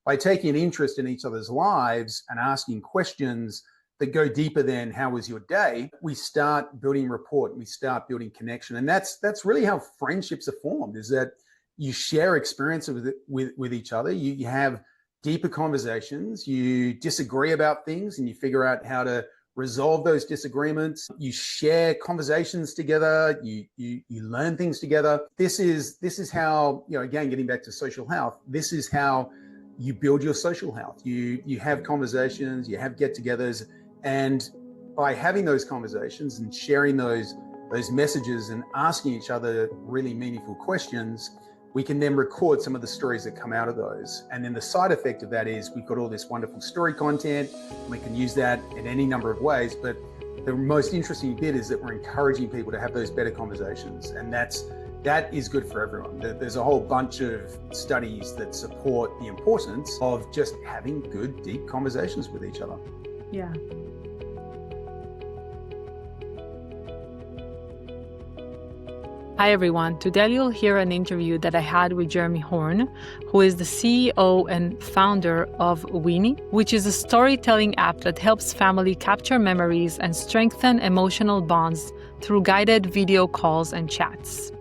by taking an interest in each other's lives and asking questions that go deeper than how was your day, we start building rapport, we start building connection. And that's really how friendships are formed, is that you share experiences with each other, you have deeper conversations, you disagree about things and you figure out how to resolve those disagreements, you share conversations together, you learn things together. This is how, again, getting back to social health, this is how you build your social health. You have conversations, you have get-togethers, and by having those conversations and sharing those messages and asking each other really meaningful questions, we can then record some of the stories that come out of those. And then the side effect of that is we've got all this wonderful story content, and we can use that in any number of ways. But the most interesting bit is that we're encouraging people to have those better conversations. And that is good for everyone. There's a whole bunch of studies that support the importance of just having good, deep conversations with each other. Yeah. Hi everyone, today you'll hear an interview that I had with Jeremy Horne, who is the CEO and founder of Winie, which is a storytelling app that helps family capture memories and strengthen emotional bonds through guided video calls and chats.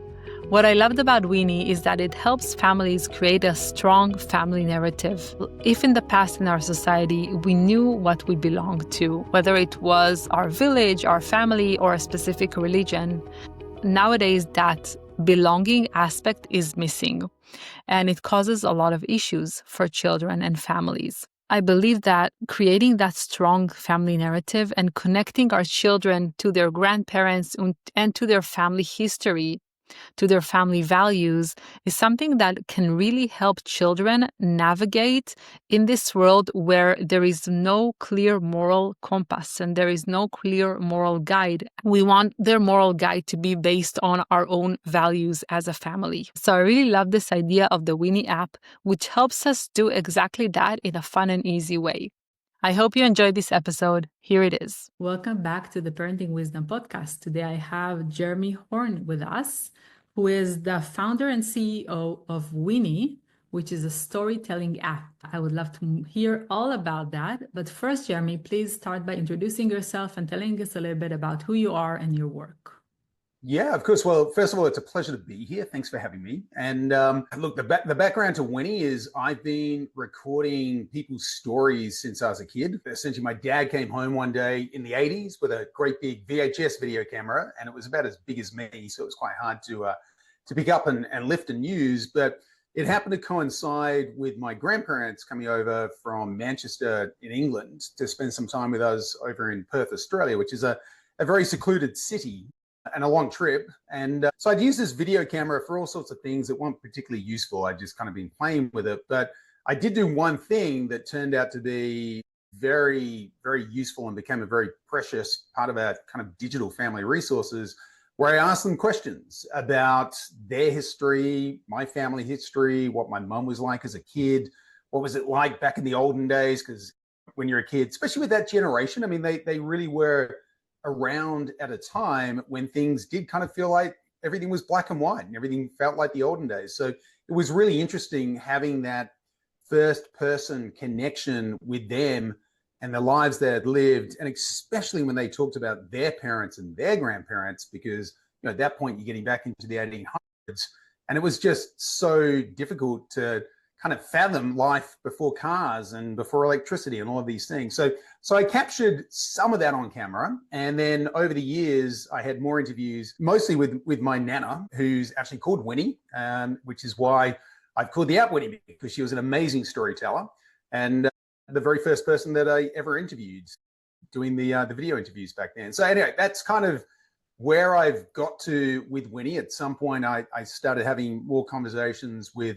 What I loved about Winie is that it helps families create a strong family narrative. If in the past in our society we knew what we belonged to, whether it was our village, our family, or a specific religion, nowadays that belonging aspect is missing, and it causes a lot of issues for children and families. I believe that creating that strong family narrative and connecting our children to their grandparents and to their family history, to their family values, is something that can really help children navigate in this world where there is no clear moral compass and there is no clear moral guide. We want their moral guide to be based on our own values as a family. So I really love this idea of the Winie app, which helps us do exactly that in a fun and easy way. I hope you enjoyed this episode. Here it is. Welcome back to the Parenting Wisdom Podcast. Today I have Jeremy Horne with us, who is the founder and CEO of Winie, which is a storytelling app. I would love to hear all about that. But first, Jeremy, please start by introducing yourself and telling us a little bit about who you are and your work. Yeah, of course. Well, first of all, it's a pleasure to be here. Thanks for having me. And look, the background to Winie is I've been recording people's stories since I was a kid. Essentially, my dad came home one day in the 80s with a great big VHS video camera, and it was about as big as me, so it was quite hard to pick up and lift and use. But it happened to coincide with my grandparents coming over from Manchester in England to spend some time with us over in Perth, Australia, which is a very secluded city and a long trip. And so I'd use this video camera for all sorts of things that weren't particularly useful. I'd just kind of been playing with it. But I did do one thing that turned out to be very, very useful and became a very precious part of our kind of digital family resources, where I asked them questions about their history, my family history, what my mum was like as a kid, what was it like back in the olden days? Because when you're a kid, especially with that generation, I mean, they really were around at a time when things did kind of feel like everything was black and white and everything felt like the olden days. So it was really interesting having that first person connection with them and the lives they had lived, and especially when they talked about their parents and their grandparents, because at that point you're getting back into the 1800s, and it was just so difficult to kind of fathom life before cars and before electricity and all of these things. So I captured some of that on camera, and then over the years I had more interviews, mostly with my nana, who's actually called Winie, which is why I've called the app Winie, because she was an amazing storyteller and the very first person that I ever interviewed doing the video interviews back then. So anyway, that's kind of where I've got to with Winie. At some point I started having more conversations with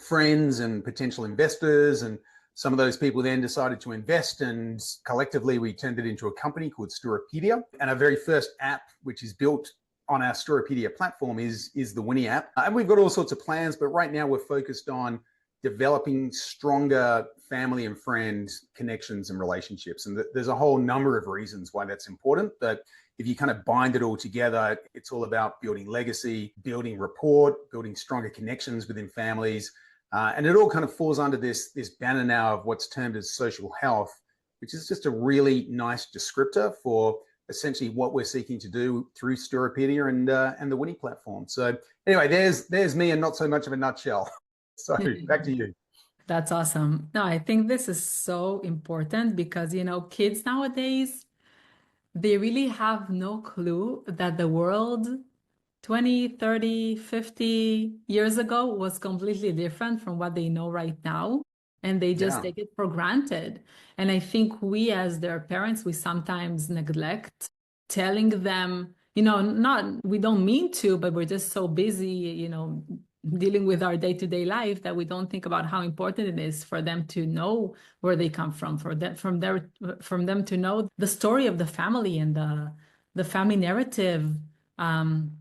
friends and potential investors, and some of those people then decided to invest, and collectively we turned it into a company called Storopedia. And our very first app, which is built on our Storopedia platform, is the Winie app. And we've got all sorts of plans, but right now we're focused on developing stronger family and friend connections and relationships. And there's a whole number of reasons why that's important. But if you kind of bind it all together, it's all about building legacy, building rapport, building stronger connections within families, And it all kind of falls under this banner now of what's termed as social health, which is just a really nice descriptor for essentially what we're seeking to do through Storipedia and the Winie platform. So anyway, there's me in not so much of a nutshell. So back to you. That's awesome. No, I think this is so important because, kids nowadays, they really have no clue that the world 20, 30, 50 years ago was completely different from what they know right now. And they just take it for granted. And I think we, as their parents, we sometimes neglect telling them, we don't mean to, but we're just so busy, dealing with our day-to-day life that we don't think about how important it is for them to know where they come from, for them to know the story of the family and the family narrative. And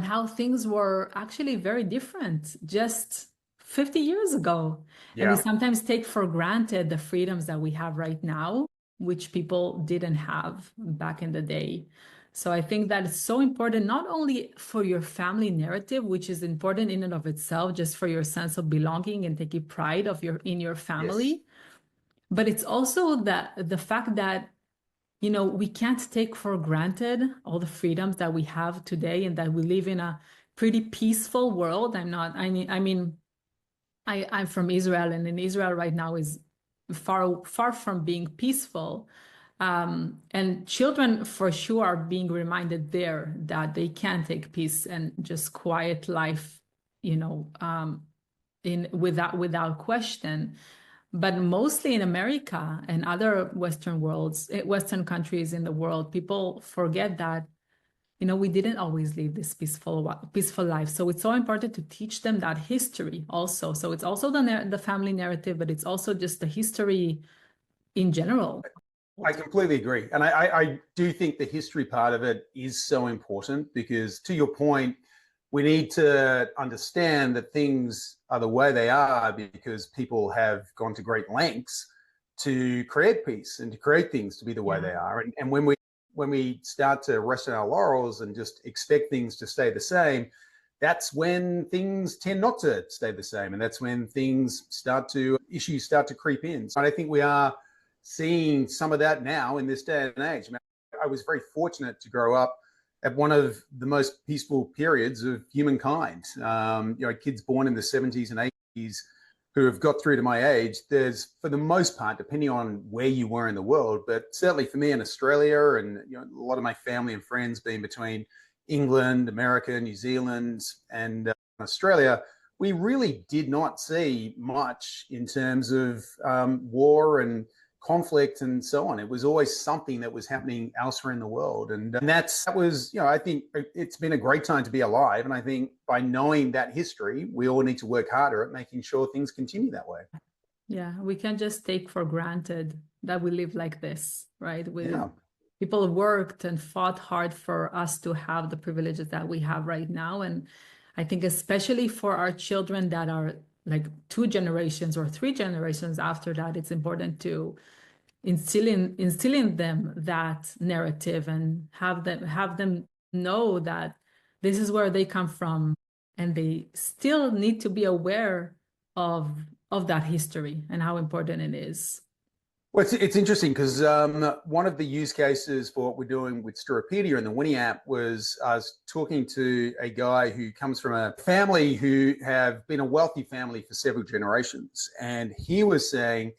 how things were actually very different just 50 years ago. Yeah. And we sometimes take for granted the freedoms that we have right now, which people didn't have back in the day. So I think that it's so important, not only for your family narrative, which is important in and of itself, just for your sense of belonging and taking pride in your family, but it's also the fact that we can't take for granted all the freedoms that we have today and that we live in a pretty peaceful world. I'm from Israel, and in Israel right now is far, far from being peaceful. And children for sure are being reminded there that they can take peace and just quiet life, without question. But mostly in America and other Western countries in the world, people forget that, we didn't always live this peaceful life. So it's so important to teach them that history also. So it's also the family narrative, but it's also just the history in general. I completely agree. And I do think the history part of it is so important because, to your point, we need to understand that things are the way they are because people have gone to great lengths to create peace and to create things to be the way they are. And when we start to rest on our laurels and just expect things to stay the same, that's when things tend not to stay the same. And that's when issues start to creep in. So I think we are seeing some of that now in this day and age. I was very fortunate to grow up at one of the most peaceful periods of humankind. Kids born in the 70s and 80s who have got through to my age, there's, for the most part, depending on where you were in the world, but certainly for me in Australia and a lot of my family and friends being between England, America, New Zealand, and Australia, we really did not see much in terms of war and conflict and so on. It was always something that was happening elsewhere in the world. And that was, I think it's been a great time to be alive. And I think by knowing that history, we all need to work harder at making sure things continue that way. Yeah, we can't just take for granted that we live like this, right? People worked and fought hard for us to have the privileges that we have right now. And I think especially for our children that are like 2 generations or 3 generations after that, it's important to instill in them that narrative and have them know that this is where they come from, and they still need to be aware of that history and how important it is. Well, it's interesting because one of the use cases for what we're doing with Storipedia and the Winie app was I was talking to a guy who comes from a family who have been a wealthy family for several generations. And he was saying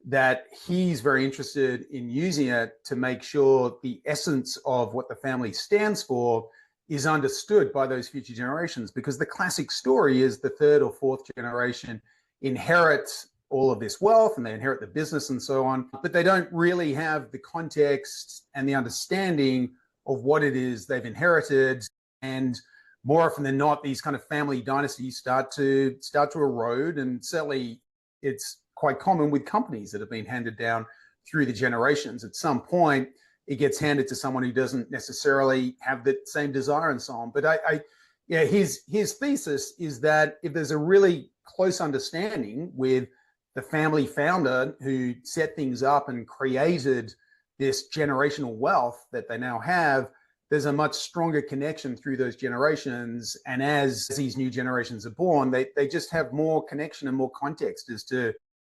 that he's very interested in using it to make sure the essence of what the family stands for is understood by those future generations. Because the classic story is the 3rd or 4th generation inherits all of this wealth and they inherit the business and so on, but they don't really have the context and the understanding of what it is they've inherited. And more often than not, these kind of family dynasties start to erode. And certainly it's quite common with companies that have been handed down through the generations. At some point, it gets handed to someone who doesn't necessarily have the same desire and so on. But his thesis is that if there's a really close understanding with the family founder who set things up and created this generational wealth that they now have, there's a much stronger connection through those generations. And as these new generations are born, they just have more connection and more context as to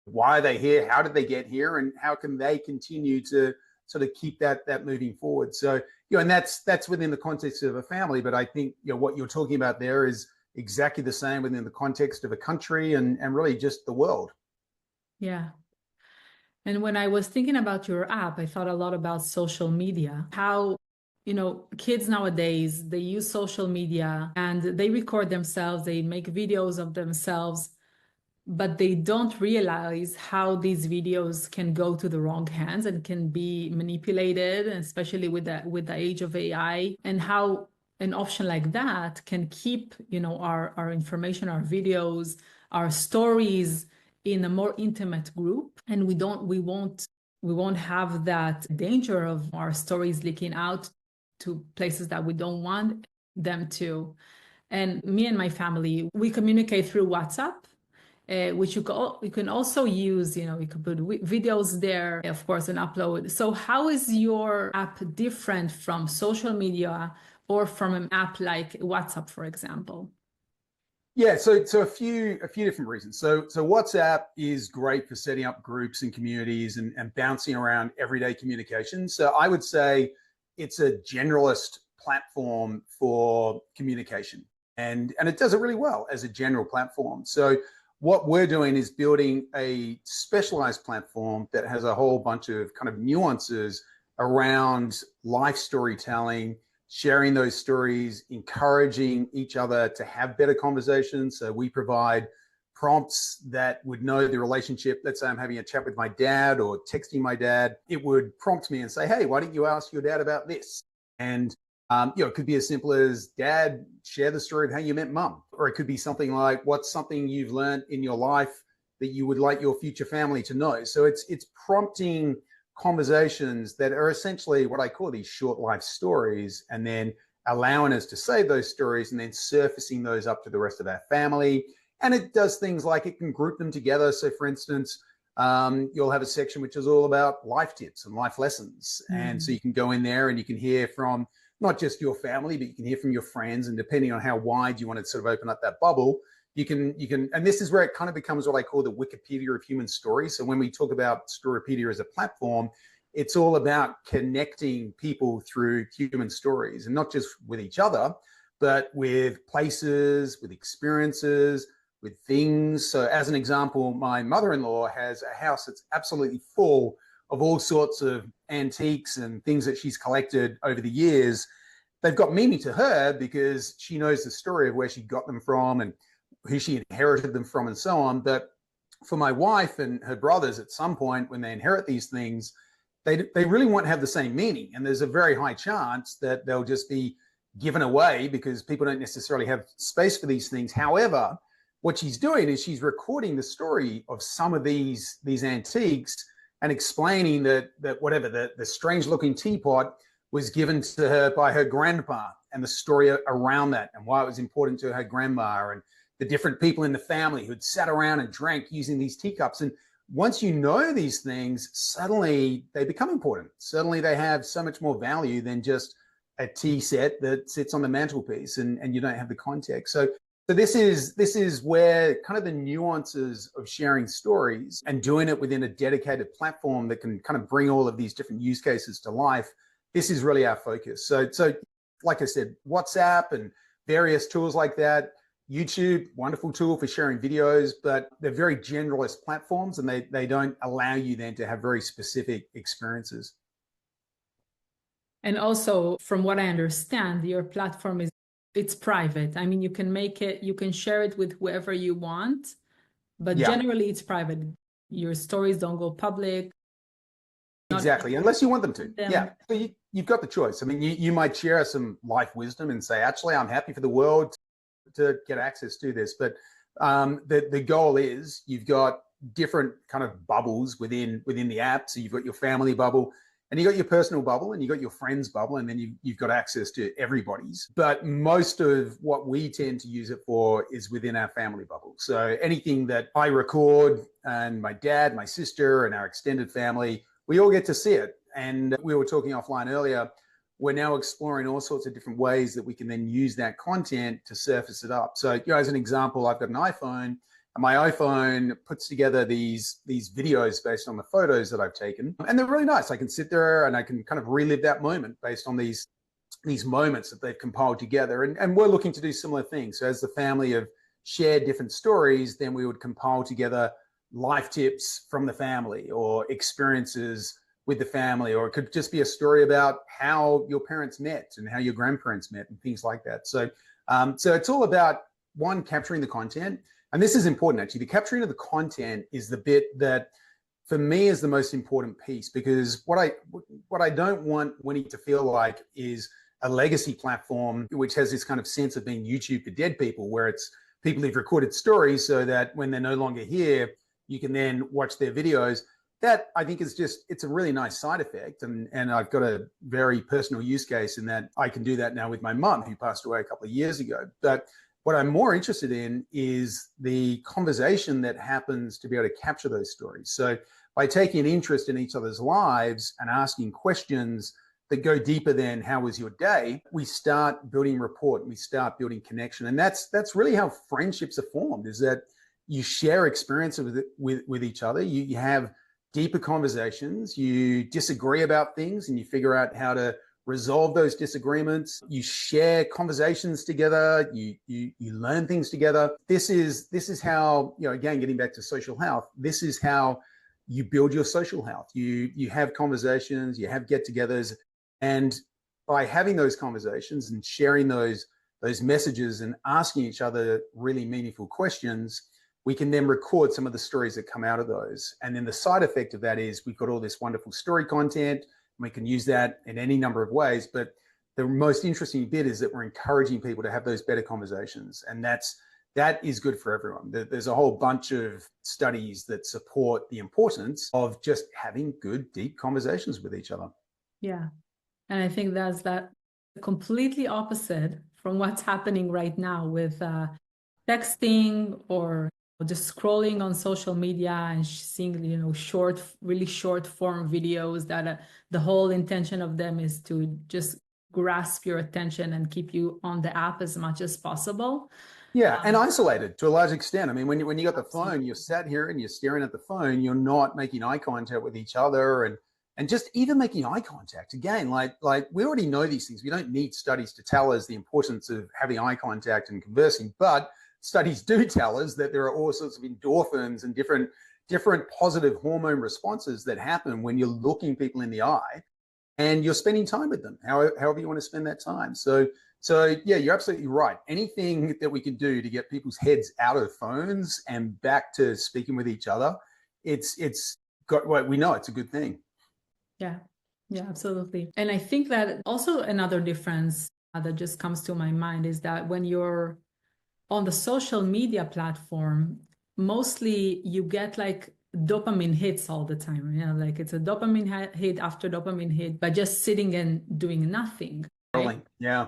why are they here, how did they get here, and how can they continue to sort of keep that moving forward. So, and that's within the context of a family. But I think, what you're talking about there is exactly the same within the context of a country and really just the world. Yeah. And when I was thinking about your app, I thought a lot about social media, how kids nowadays, they use social media and they record themselves, they make videos of themselves, but they don't realize how these videos can go to the wrong hands and can be manipulated, especially with the age of AI, and how an option like that can keep, our information, our videos, our stories in a more intimate group. And we won't have that danger of our stories leaking out to places that we don't want them to. And me and my family, we communicate through WhatsApp, which you can also use, you could put videos there, of course, and upload. So how is your app different from social media or from an app like WhatsApp, for example? Yeah, so a few different reasons. So WhatsApp is great for setting up groups and communities and bouncing around everyday communication. So I would say it's a generalist platform for communication, and it does it really well as a general platform. So what we're doing is building a specialized platform that has a whole bunch of kind of nuances around life storytelling, sharing those stories, encouraging each other to have better conversations. So we provide prompts that would know the relationship. Let's say I'm having a chat with my dad or texting my dad. It would prompt me and say, hey, why don't you ask your dad about this? And it could be as simple as, Dad, share the story of how you met Mum. Or it could be something like, what's something you've learned in your life that you would like your future family to know? So it's prompting conversations that are essentially what I call these short life stories, and then allowing us to save those stories and then surfacing those up to the rest of our family. And it does things like it can group them together. So for instance, you'll have a section which is all about life tips and life lessons. And so you can go in there and you can hear from not just your family, but you can hear from your friends. And depending on how wide you want to sort of open up that bubble, you can, and this is where it kind of becomes what I call the Wikipedia of human stories. So when we talk about Storypedia as a platform, it's all about connecting people through human stories, and not just with each other, but with places, with experiences, with things. So as an example, my mother-in-law has a house that's absolutely full of all sorts of antiques and things that she's collected over the years. They've got meaning to her because she knows the story of where she got them from and who she inherited them from and so on. But for my wife and her brothers, at some point when they inherit these things, they really won't have the same meaning. And there's a very high chance that they'll just be given away because people don't necessarily have space for these things. However, what she's doing is she's recording the story of some of these antiques and explaining that whatever the strange looking teapot was given to her by her grandpa, and the story around that and why it was important to her grandma, and the different people in the family who'd sat around and drank using these teacups. And once you know these things, suddenly they become important. Suddenly they have so much more value than just a tea set that sits on the mantelpiece and you don't have the context. So this is where kind of the nuances of sharing stories and doing it within a dedicated platform that can kind of bring all of these different use cases to life. This is really our focus. So like I said, WhatsApp and various tools like that, YouTube, wonderful tool for sharing videos, but they're very generalist platforms, and they don't allow you then to have very specific experiences. And also, from what I understand, your platform it's private. I mean, you can you can share it with whoever you want, but generally it's private. Your stories don't go public. Exactly, unless you want them to. Yeah, so you've got the choice. I mean, you might share some life wisdom and say, actually, I'm happy for the world to get access to this. But the goal is you've got different kind of bubbles within the app. So you've got your family bubble, and you got your personal bubble, and you got your friends bubble, and then you've got access to everybody's. But most of what we tend to use it for is within our family bubble. So anything that I record, and my dad, my sister, and our extended family, we all get to see it. And we were talking offline earlier, we're now exploring all sorts of different ways that we can then use that content to surface it up. So, as an example, I've got an iPhone, and my iPhone puts together these videos based on the photos that I've taken, and they're really nice. I can sit there and I can kind of relive that moment based on these moments that they've compiled together. And we're looking to do similar things. So as the family have shared different stories, then we would compile together life tips from the family or experiences with the family, or it could just be a story about how your parents met and how your grandparents met and things like that. So, so it's all about, one, capturing the content. And this is important, actually. The capturing of the content is the bit that, for me, is the most important piece, because what I don't want Winie to feel like is a legacy platform which has this kind of sense of being YouTube for dead people, where it's people who've recorded stories so that when they're no longer here, you can then watch their videos. That, I think, is just, it's a really nice side effect. And I've got a very personal use case in that I can do that now with my mum, who passed away a couple of years ago. But what I'm more interested in is the conversation that happens to be able to capture those stories. So by taking an interest in each other's lives and asking questions that go deeper than how was your day, we start building rapport and we start building connection. And that's really how friendships are formed, is that you share experiences with each other. You have deeper conversations, you disagree about things and you figure out how to resolve those disagreements. You share conversations together, you learn things together. This is how, again, getting back to social health, this is how you build your social health. You have conversations, you have get-togethers, and by having those conversations and sharing those messages and asking each other really meaningful questions, we can then record some of the stories that come out of those. And then the side effect of that is we've got all this wonderful story content, and we can use that in any number of ways. But the most interesting bit is that we're encouraging people to have those better conversations. And that is good for everyone. There's a whole bunch of studies that support the importance of just having good, deep conversations with each other. Yeah. And I think that's that completely opposite from what's happening right now with texting or just scrolling on social media and seeing, really short form videos that the whole intention of them is to just grasp your attention and keep you on the app as much as possible. Yeah, and isolated to a large extent. I mean, when you got the phone, you're sat here and you're staring at the phone, you're not making eye contact with each other, and just even making eye contact. Again, like we already know these things. We don't need studies to tell us the importance of having eye contact and conversing, but studies do tell us that there are all sorts of endorphins and different positive hormone responses that happen when you're looking people in the eye and you're spending time with them, however you want to spend that time. So yeah, you're absolutely right. Anything that we can do to get people's heads out of phones and back to speaking with each other, we know it's a good thing. Yeah, absolutely. And I think that also another difference that just comes to my mind is that when you're on the social media platform, mostly you get like dopamine hits all the time. Like it's a dopamine hit after dopamine hit by just sitting and doing nothing. Right? Yeah.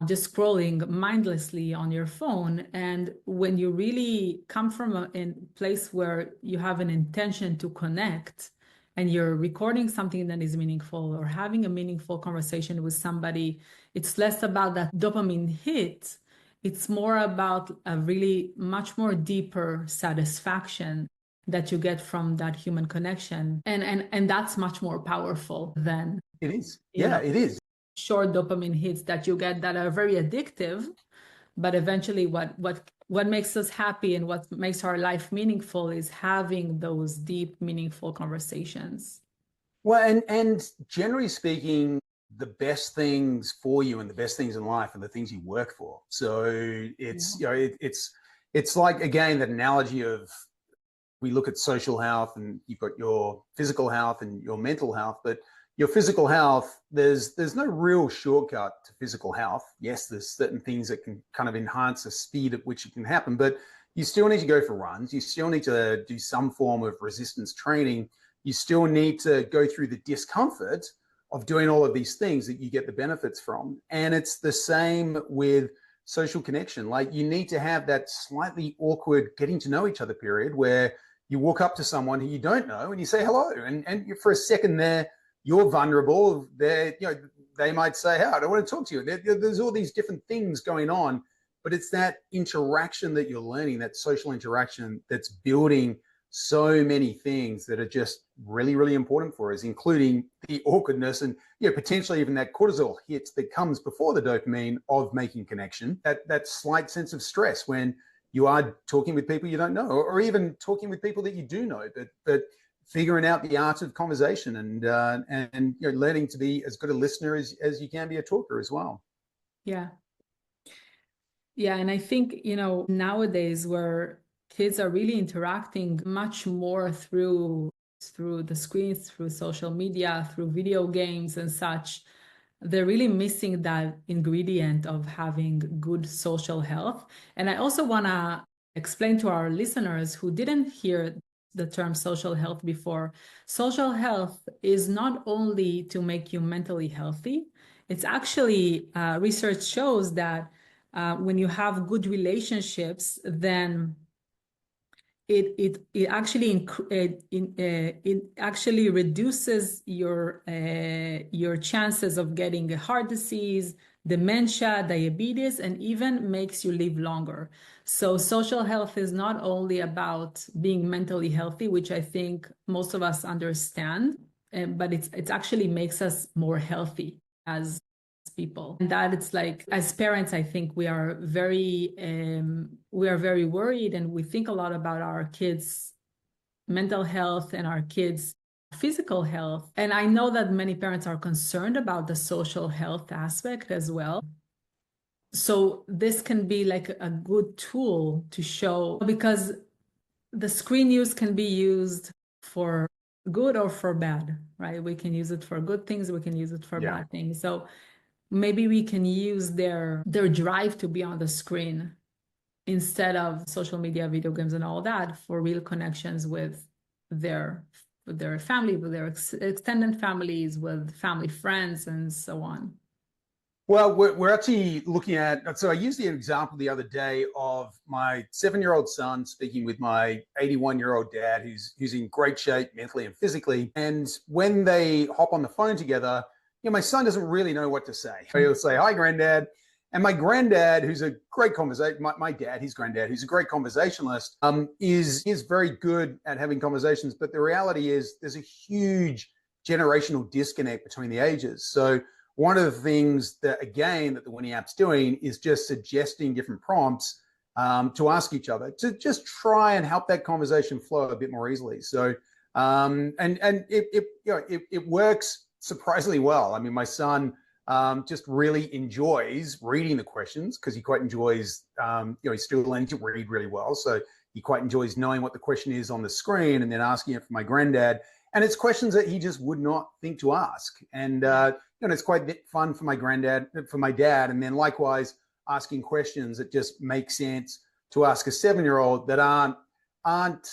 Just scrolling mindlessly on your phone. And when you really come from a place where you have an intention to connect and you're recording something that is meaningful or having a meaningful conversation with somebody, it's less about that dopamine hit. It's more about a really much more deeper satisfaction that you get from that human connection. And that's much more powerful than it is. Yeah, it is. Short dopamine hits that you get that are very addictive, but eventually what makes us happy and what makes our life meaningful is having those deep, meaningful conversations. Well, and generally speaking, the best things for you and the best things in life are the things you work for. So it's, it's like, again, that analogy of, we look at social health and you've got your physical health and your mental health, but your physical health, there's no real shortcut to physical health. Yes, there's certain things that can kind of enhance the speed at which it can happen, but you still need to go for runs. You still need to do some form of resistance training. You still need to go through the discomfort of doing all of these things that you get the benefits from. And it's the same with social connection. Like, you need to have that slightly awkward getting to know each other period where you walk up to someone who you don't know and you say hello. And for a second there, you're vulnerable. They're they might say, "Hey, I don't want to talk to you." There's all these different things going on, but it's that interaction that you're learning, that social interaction that's building so many things that are just really, really important for us, including the awkwardness and potentially even that cortisol hit that comes before the dopamine of making connection, that slight sense of stress when you are talking with people you don't know, or even talking with people that you do know, but figuring out the art of conversation and learning to be as good a listener as you can be a talker as well. Yeah. Yeah, and I think, nowadays where kids are really interacting much more through the screens, through social media, through video games and such, they're really missing that ingredient of having good social health. And I also want to explain to our listeners who didn't hear the term social health before. Social health is not only to make you mentally healthy. It's actually, research shows that when you have good relationships, then it actually reduces your chances of getting a heart disease, dementia, diabetes, and even makes you live longer. So social health is not only about being mentally healthy, which I think most of us understand, but it actually makes us more healthy as people. And that it's like, as parents, I think we are very worried, and we think a lot about our kids' mental health and our kids' physical health. And I know that many parents are concerned about the social health aspect as well. So this can be like a good tool to show, because the screen use can be used for good or for bad, right? We can use it for good things, we can use it for bad things. So maybe we can use their drive to be on the screen instead of social media, video games, and all that, for real connections with their family, with their extended families, with family friends, and so on. Well, we're actually looking at, so I used the example the other day of my 7-year-old son speaking with my 81-year-old dad, who's in great shape mentally and physically. And when they hop on the phone together, my son doesn't really know what to say. He'll say, "Hi, Granddad." And my granddad, who's a great conversation, my dad, his granddad, who's a great conversationalist, is very good at having conversations. But the reality is there's a huge generational disconnect between the ages. So one of the things that the Winie app's doing is just suggesting different prompts to ask each other to just try and help that conversation flow a bit more easily. So it works surprisingly well. I mean, my son just really enjoys reading the questions because he quite enjoys, he's still learning to read really well. So he quite enjoys knowing what the question is on the screen and then asking it for my granddad. And it's questions that he just would not think to ask. And, it's quite fun for my dad. And then likewise, asking questions that just make sense to ask a 7-year-old that aren't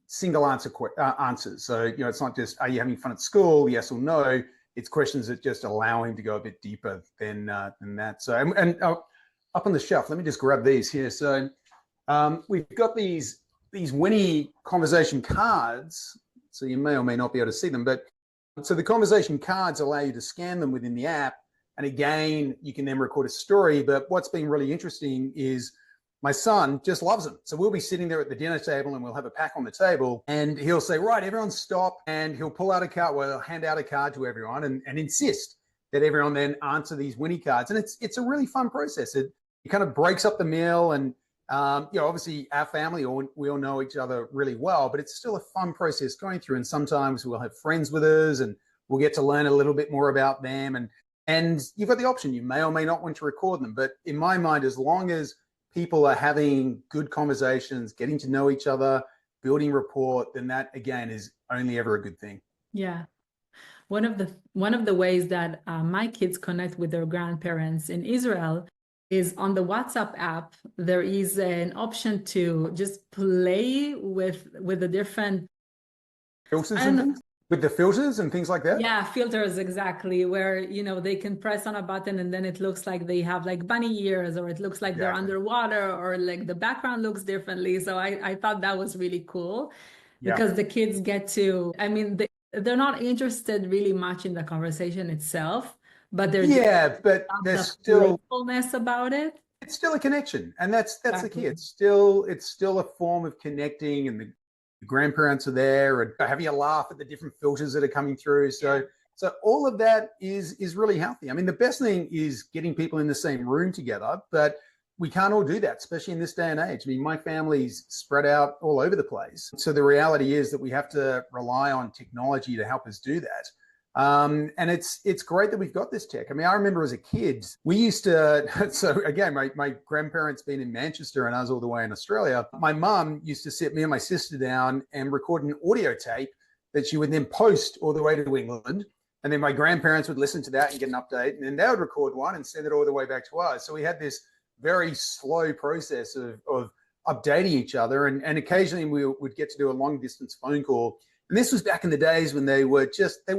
single answers. So, it's not just, are you having fun at school? Yes or no. It's questions that just allow him to go a bit deeper than that. So, and up on the shelf, let me just grab these here. So we've got these Winie conversation cards. So you may or may not be able to see them, but so the conversation cards allow you to scan them within the app. And again, you can then record a story. But what's been really interesting is my son just loves them. So we'll be sitting there at the dinner table and we'll have a pack on the table and he'll say, "Right, everyone stop." And he'll pull out a card, he'll hand out a card to everyone and insist that everyone then answer these Winie cards. And it's a really fun process. It kind of breaks up the meal. And, obviously our family, we all know each other really well, but it's still a fun process going through. And sometimes we'll have friends with us and we'll get to learn a little bit more about them. And you've got the option. You may or may not want to record them. But in my mind, as long as people are having good conversations, getting to know each other, building rapport, then that again is only ever a good thing. Yeah. One of the ways that my kids connect with their grandparents in Israel is on the WhatsApp app. There is an option to just play with the different filters and things. With the filters and things like that? Yeah, filters, exactly, where, they can press on a button and then it looks like they have like bunny ears, or it looks like they're underwater, or like the background looks differently. So I thought that was really cool because the kids get to, they're not interested really much in the conversation itself, but there's Yeah, but not there's the still playfulness about it. it's still a connection, and that's the key. Exactly. It's still a form of connecting, and the grandparents are there and having a laugh at the different filters that are coming through. So all of that is really healthy. I mean, the best thing is getting people in the same room together, but we can't all do that, especially in this day and age. I mean, my family's spread out all over the place. So the reality is that we have to rely on technology to help us do that. And it's great that we've got this tech. I mean, I remember as a kid, we used to, so again, my grandparents being in Manchester and I was all the way in Australia, my mum used to sit me and my sister down and record an audio tape that she would then post all the way to England. And then my grandparents would listen to that and get an update. And then they would record one and send it all the way back to us. So we had this very slow process of updating each other. And occasionally we would get to do a long distance phone call. And this was back in the days when they were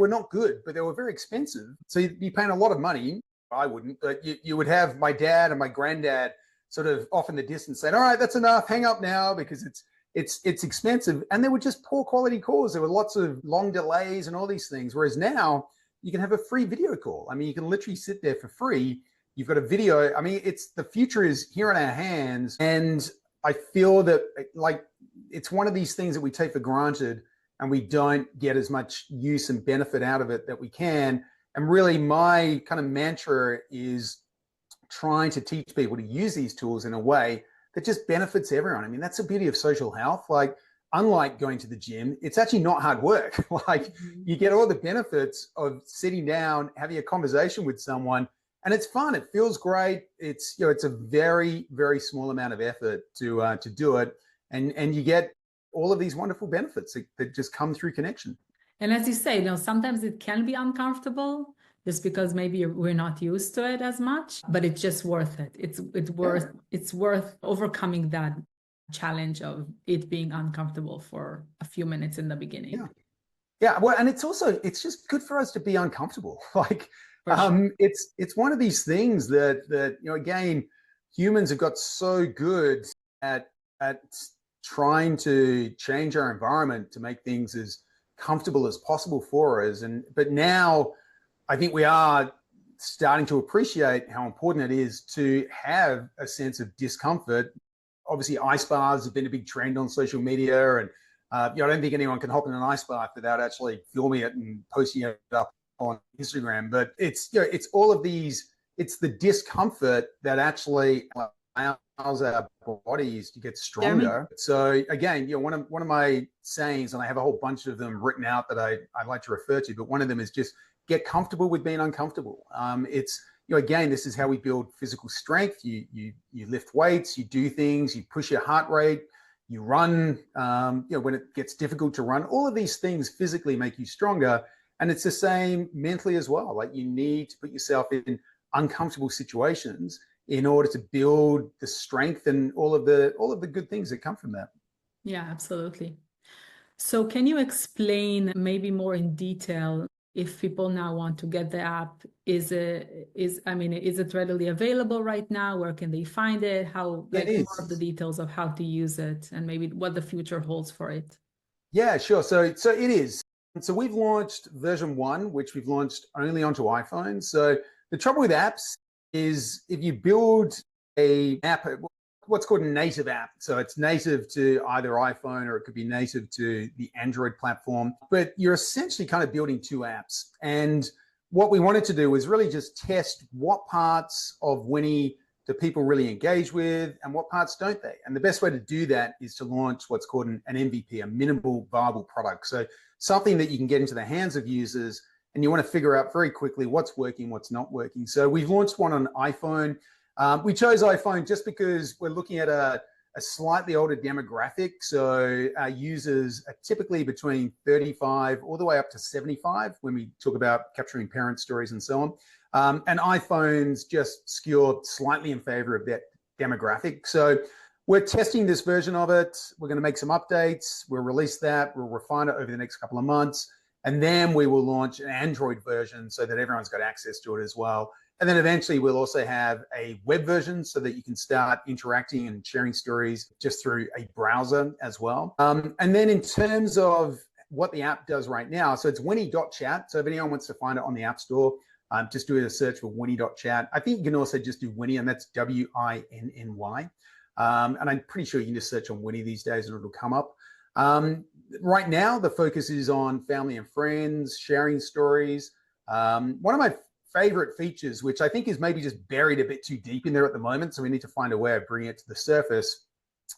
not good, but they were very expensive. So you'd be paying a lot of money. I wouldn't, but you would have my dad and my granddad sort of off in the distance saying, all right, that's enough, hang up now, because it's expensive. And they were just poor quality calls. There were lots of long delays and all these things. Whereas now you can have a free video call. I mean, you can literally sit there for free. You've got a video. I mean, the future is here in our hands. And I feel that like it's one of these things that we take for granted and we don't get as much use and benefit out of it that we can. And really my kind of mantra is trying to teach people to use these tools in a way that just benefits everyone. I mean, that's the beauty of social health. Like, unlike going to the gym, it's actually not hard work. Like, you get all the benefits of sitting down, having a conversation with someone, and it's fun. It feels great. It's a very, very small amount of effort to do it, and you get all of these wonderful benefits that just come through connection. And as you say, sometimes it can be uncomfortable just because maybe we're not used to it as much, but it's just worth it. It's worth overcoming that challenge of it being uncomfortable for a few minutes in the beginning. Yeah. Well, and it's just good for us to be uncomfortable. Like, sure. It's one of these things that again, humans have got so good at trying to change our environment to make things as comfortable as possible for us. But now I think we are starting to appreciate how important it is to have a sense of discomfort. Obviously, ice baths have been a big trend on social media, and I don't think anyone can hop in an ice bath without actually filming it and posting it up on Instagram. But it's all of these. It's the discomfort that actually allows our bodies to get stronger. So again, one of my sayings, and I have a whole bunch of them written out that I like to refer to, but one of them is just get comfortable with being uncomfortable. It's again, this is how we build physical strength. You lift weights, you do things, you push your heart rate, you run. When it gets difficult to run, all of these things physically make you stronger, and it's the same mentally as well. Like, you need to put yourself in uncomfortable situations in order to build the strength and all of the good things that come from that. Yeah, absolutely. So can you explain maybe more in detail, if people now want to get the app, is it readily available right now? Where can they find it? How, more of the details of how to use it and maybe what the future holds for it? Yeah, sure. So it is. So we've launched version 1, which we've launched only onto iPhone. So the trouble with apps is if you build a app, what's called a native app. So it's native to either iPhone or it could be native to the Android platform, but you're essentially kind of building 2 apps. And what we wanted to do was really just test what parts of Winie do people really engage with and what parts don't they? And the best way to do that is to launch what's called an MVP, a minimal viable product. So something that you can get into the hands of users, and you want to figure out very quickly what's working, what's not working. So we've launched one on iPhone. We chose iPhone just because we're looking at a slightly older demographic. So our users are typically between 35 all the way up to 75 when we talk about capturing parent stories and so on. And iPhones just skew slightly in favor of that demographic. So we're testing this version of it. We're going to make some updates. We'll release that. We'll refine it over the next couple of months. And then we will launch an Android version so that everyone's got access to it as well. And then eventually we'll also have a web version so that you can start interacting and sharing stories just through a browser as well. And then in terms of what the app does right now, so it's Winie.chat. So if anyone wants to find it on the App Store, Just do a search for Winie.chat. I think you can also just do Winie, and that's Winny. And I'm pretty sure you can just search on Winie these days and it'll come up. Right now, the focus is on family and friends, sharing stories. One of my favorite features, which I think is maybe just buried a bit too deep in there at the moment, so we need to find a way of bringing it to the surface,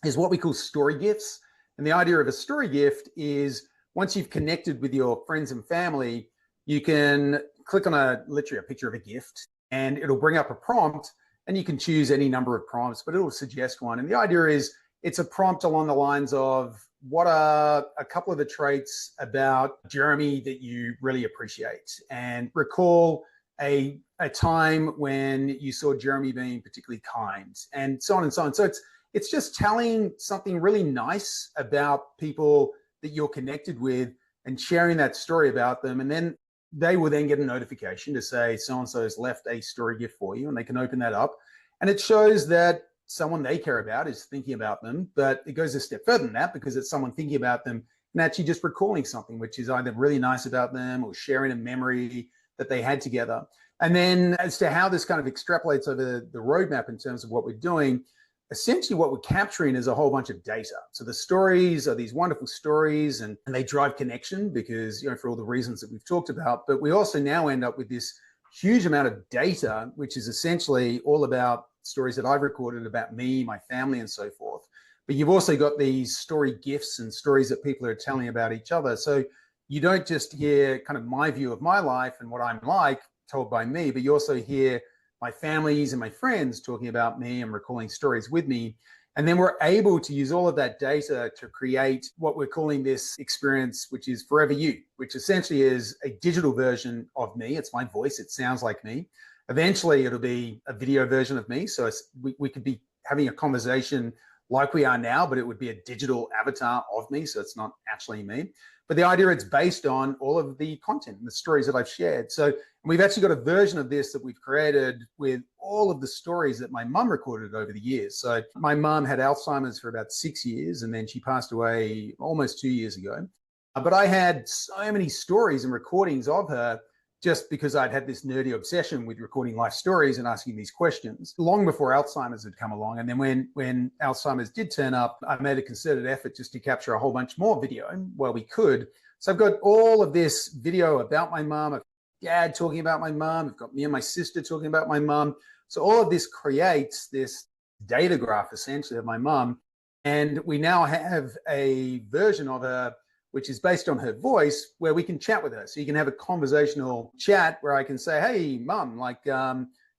is what we call story gifts. And the idea of a story gift is once you've connected with your friends and family, you can click on literally a picture of a gift and it'll bring up a prompt, and you can choose any number of prompts, but it'll suggest one. And the idea is it's a prompt along the lines of, what are a couple of the traits about Jeremy that you really appreciate? And recall a time when you saw Jeremy being particularly kind, and so on and so on. So it's just telling something really nice about people that you're connected with and sharing that story about them. And then they will then get a notification to say so-and-so's left a story gift for you, and they can open that up. And it shows that someone they care about is thinking about them, but it goes a step further than that, because it's someone thinking about them and actually just recalling something which is either really nice about them or sharing a memory that they had together. And then as to how this kind of extrapolates over the roadmap in terms of what we're doing, essentially what we're capturing is a whole bunch of data. So the stories are these wonderful stories, and they drive connection because, for all the reasons that we've talked about, but we also now end up with this huge amount of data, which is essentially all about stories that I've recorded about me, my family, and so forth. But you've also got these story gifts and stories that people are telling about each other. So you don't just hear kind of my view of my life and what I'm like told by me, but you also hear my families and my friends talking about me and recalling stories with me. And then we're able to use all of that data to create what we're calling this experience, which is Forever You, which essentially is a digital version of me. It's my voice. It sounds like me. Eventually, it'll be a video version of me. So we could be having a conversation like we are now, but it would be a digital avatar of me. So it's not actually me. But the idea, it's based on all of the content and the stories that I've shared. So we've actually got a version of this that we've created with all of the stories that my mum recorded over the years. So my mum had Alzheimer's for about 6 years, and then she passed away almost 2 years ago. But I had so many stories and recordings of her, just because I'd had this nerdy obsession with recording life stories and asking these questions long before Alzheimer's had come along. And then when Alzheimer's did turn up, I made a concerted effort just to capture a whole bunch more video while we could. So I've got all of this video about my mum. I've got Dad talking about my mum. I've got me and my sister talking about my mum. So all of this creates this data graph essentially of my mum. And we now have a version of her which is based on her voice, where we can chat with her. So you can have a conversational chat where I can say, hey, mum,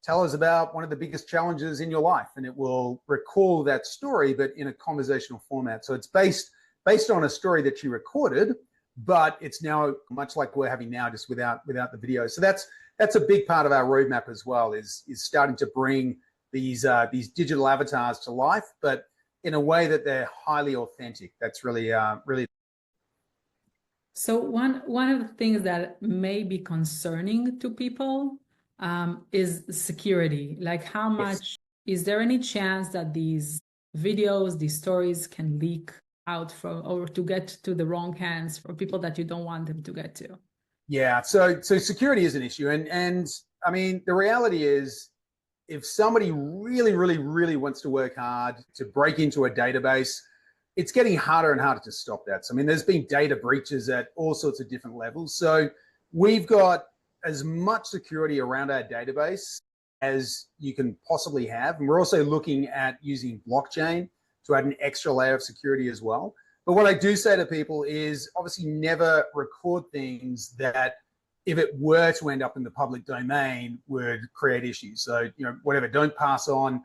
tell us about one of the biggest challenges in your life. And it will recall that story, but in a conversational format. So it's based on a story that she recorded, but it's now much like we're having now, just without the video. So that's a big part of our roadmap as well, is starting to bring these digital avatars to life, but in a way that they're highly authentic. That's really So one of the things that may be concerning to people is security. Like, how much is there any chance that these videos, these stories can leak out from, or to get to the wrong hands for people that you don't want them to get to? Yeah. So security is an issue, and I mean, the reality is, if somebody really, really, really wants to work hard to break into a database, it's getting harder and harder to stop that. So, I mean, there's been data breaches at all sorts of different levels. So we've got as much security around our database as you can possibly have. And we're also looking at using blockchain to add an extra layer of security as well. But what I do say to people is, obviously never record things that, if it were to end up in the public domain, would create issues. So, whatever, don't pass on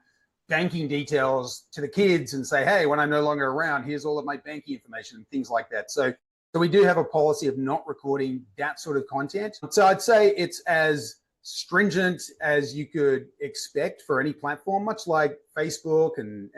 banking details to the kids and say, hey, when I'm no longer around, here's all of my banking information and things like that. So we do have a policy of not recording that sort of content. So I'd say it's as stringent as you could expect for any platform, much like Facebook and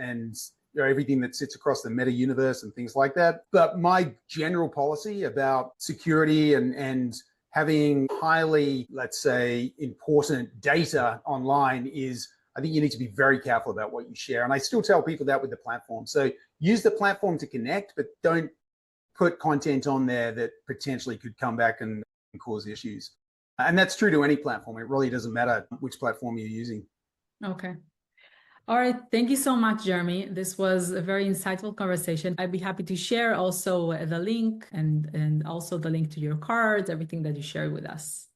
everything that sits across the meta universe and things like that. But my general policy about security and having highly, let's say, important data online is, I think you need to be very careful about what you share. And I still tell people that with the platform. So use the platform to connect, but don't put content on there that potentially could come back and cause issues. And that's true to any platform. It really doesn't matter which platform you're using. Okay. All right. Thank you so much, Jeremy. This was a very insightful conversation. I'd be happy to share also the link and also the link to your cards, everything that you shared with us.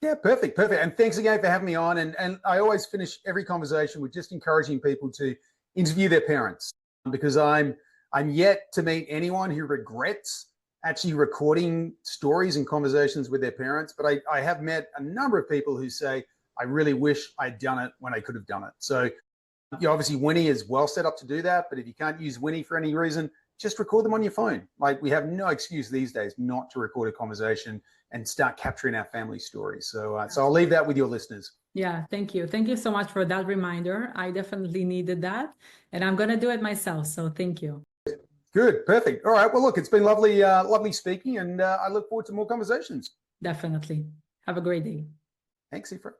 Yeah, perfect. And thanks again for having me on. And I always finish every conversation with just encouraging people to interview their parents, because I'm yet to meet anyone who regrets actually recording stories and conversations with their parents. But I have met a number of people who say, I really wish I'd done it when I could have done it. So obviously Winie is well set up to do that. But if you can't use Winie for any reason, just record them on your phone. Like, we have no excuse these days not to record a conversation and start capturing our family stories. So I'll leave that with your listeners. Yeah, thank you. Thank you so much for that reminder. I definitely needed that, and I'm going to do it myself. So thank you. Good, perfect. All right. Well, look, it's been lovely speaking, and I look forward to more conversations. Definitely. Have a great day. Thanks, Ifra.